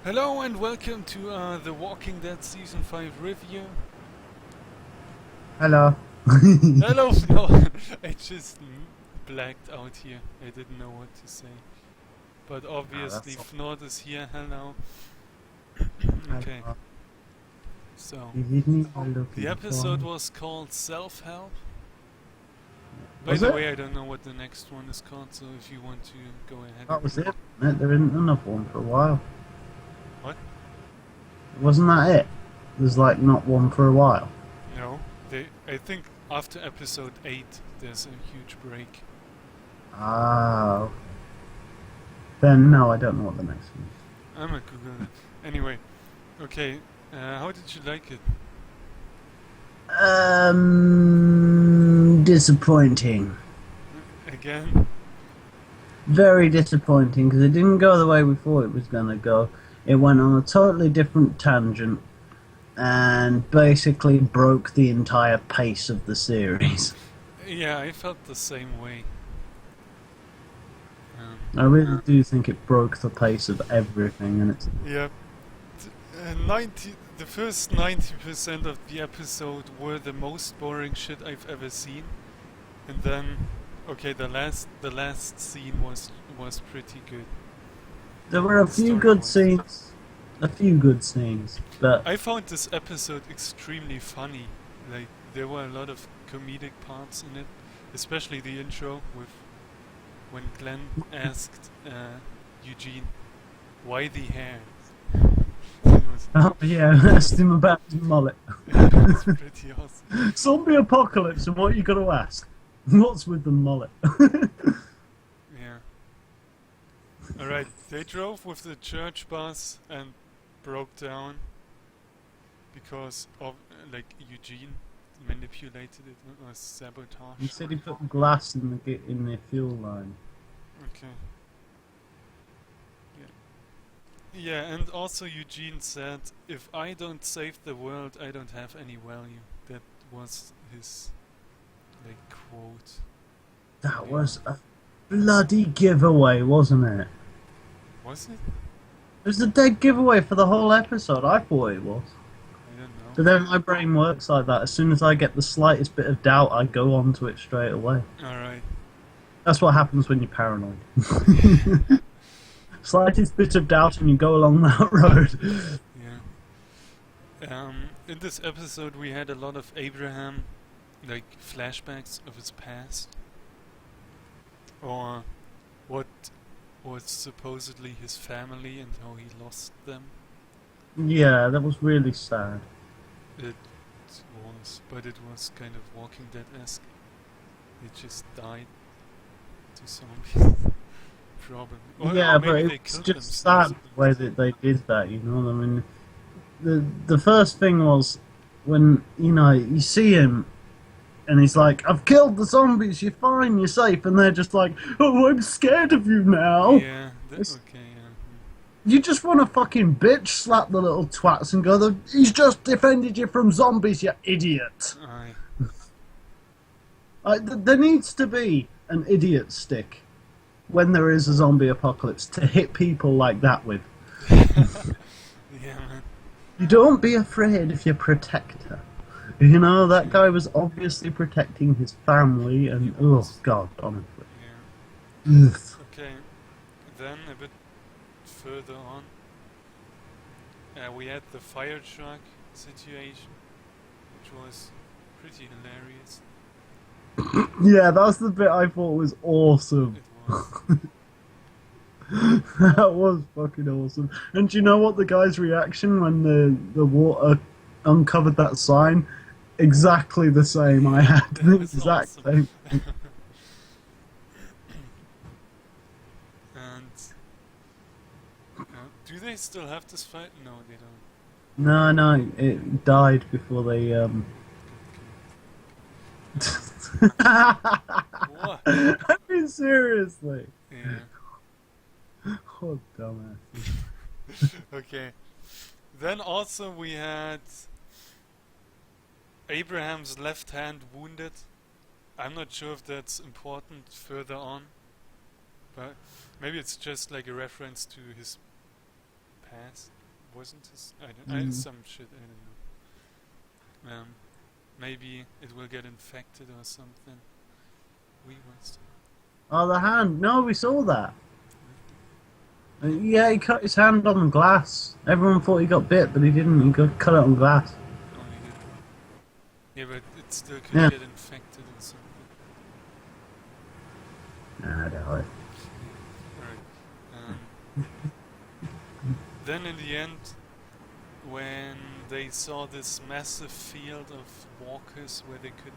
Hello and welcome to the Walking Dead Season 5 review. Hello. Hello, no, I just blacked out here. I didn't know what to say. But obviously That's all. Fnord is here, hello. Okay, Hello. so You didn't are the looking episode for. was called Self-Help. By Was the it? way, I don't know what the next one is called, so if you want to go ahead That was and... it. There isn't another one for a while. What? Wasn't that it? There's like not one for a while. No, I think after episode 8 there's a huge break. Oh. Then no, I don't know what the next one is. I'm gonna Google it. Anyway, okay, how did you like it? Disappointing. Again? Very disappointing because it didn't go the way we thought it was gonna go. It went on a totally different tangent and basically broke the entire pace of the series. Yeah, I felt the same way. I really do think it broke the pace of everything, and it's Yeah, the first 90% of the episode were the most boring shit I've ever seen, and then, okay, the last scene was pretty good. there were a The few story good was. scenes, but I found this episode extremely funny. Like, there were a lot of comedic parts in it, especially the intro with when Glenn asked Eugene, "Why the hair?" oh yeah, I asked him about his mullet. It's pretty awesome. Zombie apocalypse, and what you got to ask? What's with the mullet? Yeah. Alright, they drove with the church bus and broke down because of like Eugene manipulated it. It was sabotage. He said he put glass in the fuel line. Okay. Yeah, and also Eugene said, "If I don't save the world, I don't have any value." That was his like quote. That was a bloody giveaway, wasn't it? Was it? It was a dead giveaway for the whole episode. I thought it was. I don't know. But then my brain works like that. As soon as I get the slightest bit of doubt, I go on to it straight away. Alright. That's what happens when you're paranoid. Slightest bit of doubt and you go along that road. Yeah. In this episode we had a lot of Abraham, like flashbacks of his past. Or what was supposedly his family and how he lost them. Yeah, that was really sad. It was, but it was kind of Walking Dead-esque. They just died to zombies. Probably. Yeah, or but maybe they it's killed just themselves. sad the way that they did that, you know? I mean, the first thing was when, you see him and he's like, I've killed the zombies, you're fine, you're safe, and they're just like, oh, I'm scared of you now. Yeah, okay, yeah. You just want to fucking bitch slap the little twats and go, he's just defended you from zombies, you idiot. Aye. There needs to be an idiot stick when there is a zombie apocalypse to hit people like that with. Yeah, man. You don't be afraid if you're a protector. You know, that guy was obviously protecting his family and, oh god, honestly. Yeah. Ugh. Okay, then a bit further on, we had the fire truck situation, which was pretty hilarious. Yeah, that's the bit I thought was awesome. It was. That was fucking awesome. And do you know what the guy's reaction when the water uncovered that sign? Exactly the same. I had That the was exact awesome. same. And do they still have this fight? No, they don't. No, it died before they What? I mean, seriously. Yeah. Oh, dumbass. Okay. Then also we had Abraham's left hand wounded. I'm not sure if that's important further on, but maybe it's just like a reference to his past. Wasn't his? Some shit. I don't know. Maybe it will get infected or something. We must. Oh, the hand. No, we saw that. Yeah, he cut his hand on the glass. Everyone thought he got bit, but he didn't. He got cut it on glass. Oh, he did. Yeah, but it still could Yeah. get infected or something. Nah, I doubt it. Alright. Then in the end, when they saw this massive field of walkers where they couldn't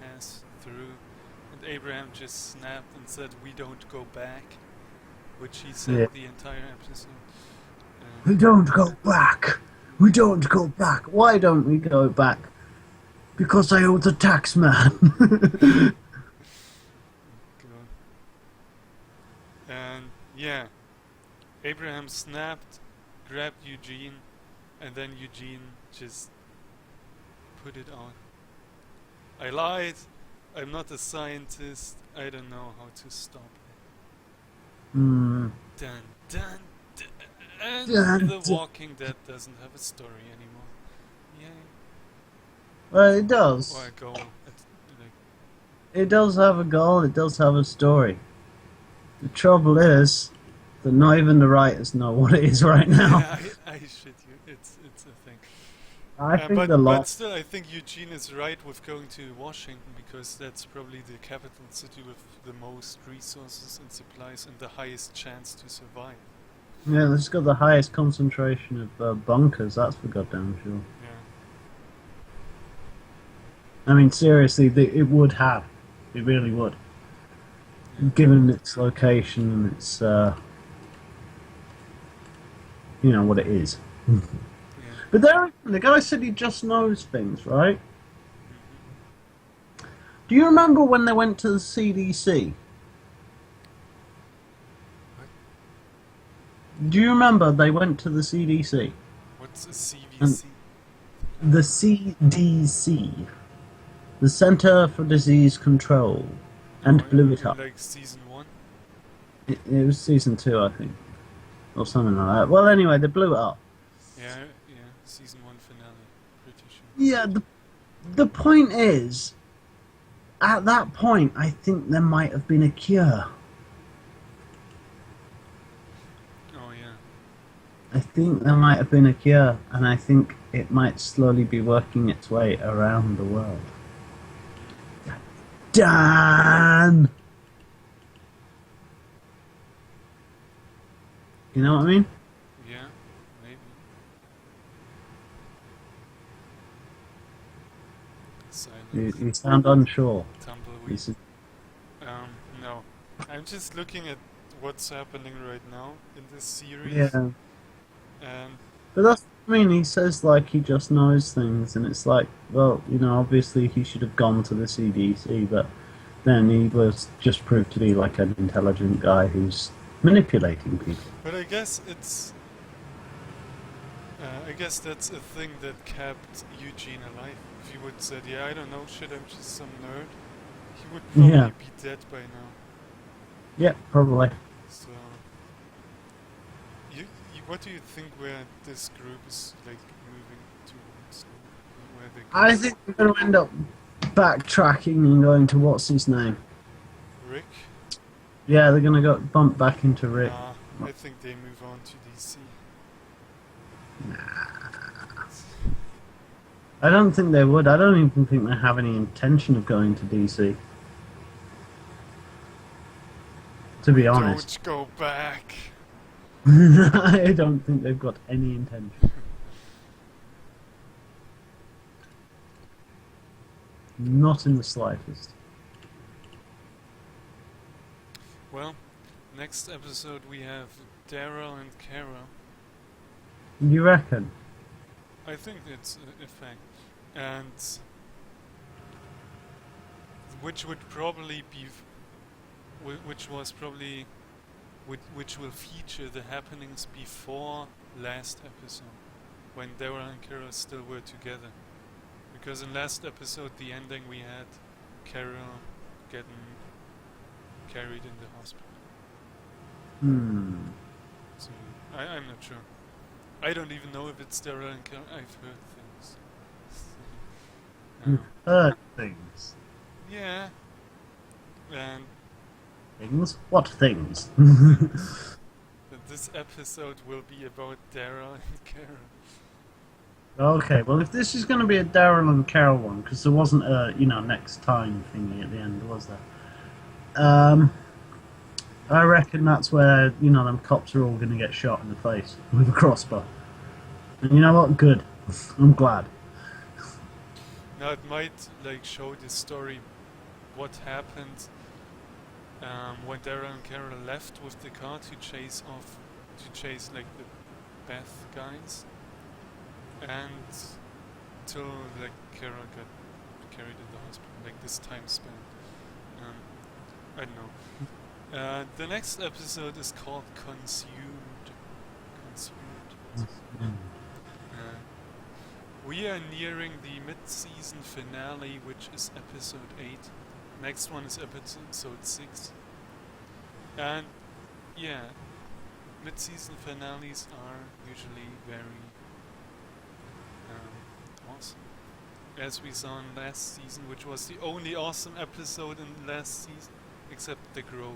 pass through, and Abraham just snapped and said, "We don't go back," which he said the entire episode. We don't go back. We don't go back. Why don't we go back? Because I owe the tax man. God. And yeah, Abraham snapped, grabbed Eugene, and then Eugene just put it on. I lied. I'm not a scientist. I don't know how to stop it. Dun dun dun. And The Walking Dead doesn't have a story anymore. Yay. Well, it does. Or a goal. It does have a goal. It does have a story. The trouble is that not even the writers know what it is right now. Yeah, I shit you. It's a thing. I think but still, I think Eugene is right with going to Washington, because that's probably the capital city with the most resources and supplies and the highest chance to survive. Yeah, it's got the highest concentration of bunkers, that's for goddamn sure. Yeah. I mean, seriously, it would have. It really would. Yeah. Given its location and its, you know, what it is. Yeah. But the guy said he just knows things, right? Mm-hmm. Do you remember when they went to the CDC? What? Do you remember they went to the CDC? What's a CVC? The CDC. The Center for Disease Control. And blew it up. Like season 1? It was season 2, I think. Or something like that. Well, anyway, they blew it up. Yeah, season 1 finale. Pretty sure. Yeah, the point is, at that point, I think there might have been a cure. Oh, yeah. I think there might have been a cure, and I think it might slowly be working its way around the world. Dan! You know what I mean? Yeah, maybe. Silence. You sound unsure. Tumbleweed. No. I'm just looking at what's happening right now in this series. Yeah. And But that's what I mean, he says like he just knows things, and it's like, well, you know, obviously he should have gone to the CDC, but then he was just proved to be like an intelligent guy who's manipulating people. but I guess it's I guess that's a thing that kept Eugene alive. If he would said, "Yeah, I don't know shit, I'm just some nerd," he would probably be dead by now. Yeah, probably. So, what do you think where this group is like moving towards? Where they I think we're going to end up backtracking and going to what's his name. Rick? Yeah, they're going to go bump back into Rick. Nah, I think they move on to DC. I don't think they would. I don't even think they have any intention of going to DC. To be honest. Don't go back. I don't think they've got any intention. Not in the slightest. Well, next episode we have Daryl and Kara. You reckon? I think it's a fact. And which would probably be, which was probably, which will feature the happenings before last episode, when Daryl and Kara still were together. Because in last episode, the ending, we had Carol getting carried in the hospital. Hmm. So I'm not sure. I don't even know if it's Daryl and Kara. I've heard things. You've heard things. Yeah. And Things? What things? that this episode will be about Daryl and Kara. Okay, well, if this is going to be a Daryl and Carol one, because there wasn't a, next time thingy at the end, was there? I reckon that's where, them cops are all going to get shot in the face with a crossbow. And you know what? Good. I'm glad. Now it might like show the story, what happened when Daryl and Kara left with the car to chase like the Beth guys, and till like Kara got carried in the hospital, like this time spent. I don't know. The next episode is called Consumed. We are nearing the mid-season finale, which is episode 8. Next one is episode 6. And yeah, mid-season finales are usually very awesome. As we saw in last season, which was the only awesome episode in last season, except the Grove,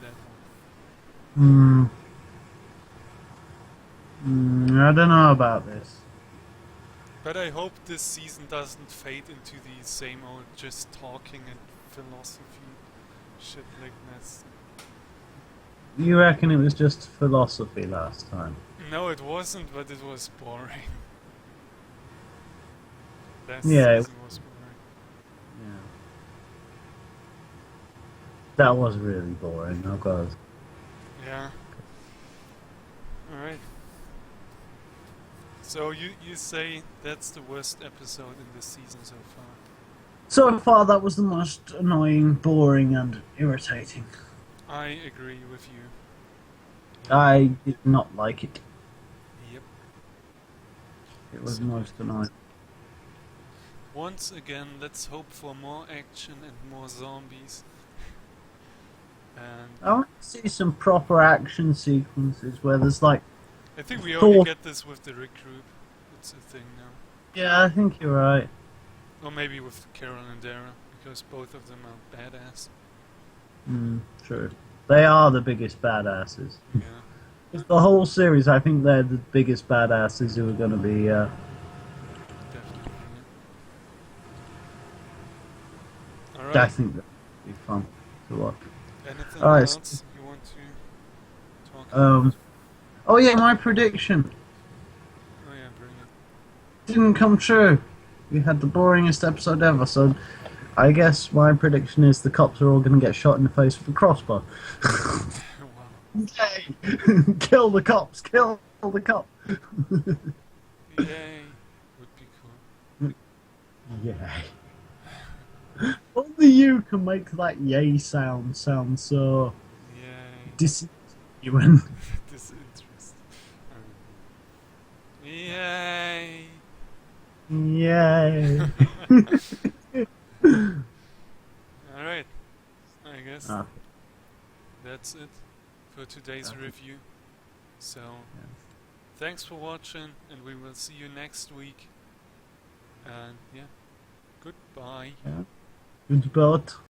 that one. I don't know about this. But I hope this season doesn't fade into the same old just talking and philosophy shit like this. You reckon it was just philosophy last time? No, it wasn't, but it was boring. Last Yeah, season was boring. Yeah. That was really boring, oh god. Yeah. Alright. So you say that's the worst episode in this season so far? So far, that was the most annoying, boring, and irritating. I agree with you. I did not like it. Yep. It was most annoying. Once again, let's hope for more action and more zombies. And I want to see some proper action sequences where there's like... I think we only get this with the Rick group. It's a thing now. Yeah, I think you're right. Or maybe with Carol and Dara, because both of them are badass. True. They are the biggest badasses. Yeah. With the whole series, I think they're the biggest badasses who are going to be... Definitely. Yeah. Alright. I think that would be fun to watch. Anything Alright, else you want to talk about? Oh yeah, my prediction Oh yeah, bring it. didn't come true. We had the boringest episode ever, so I guess my prediction is the cops are all going to get shot in the face with a crossbow. Wow. Yay! Kill the cops! Kill the cop! Yay. Would be cool. Yay! Only you can make that yay sound so Yay. disingenuous. Disinterest. Yay. Yay! Alright. I guess Ah. that's it for today's review. So, thanks for watching, and we will see you next week. And yeah, goodbye. Good spot.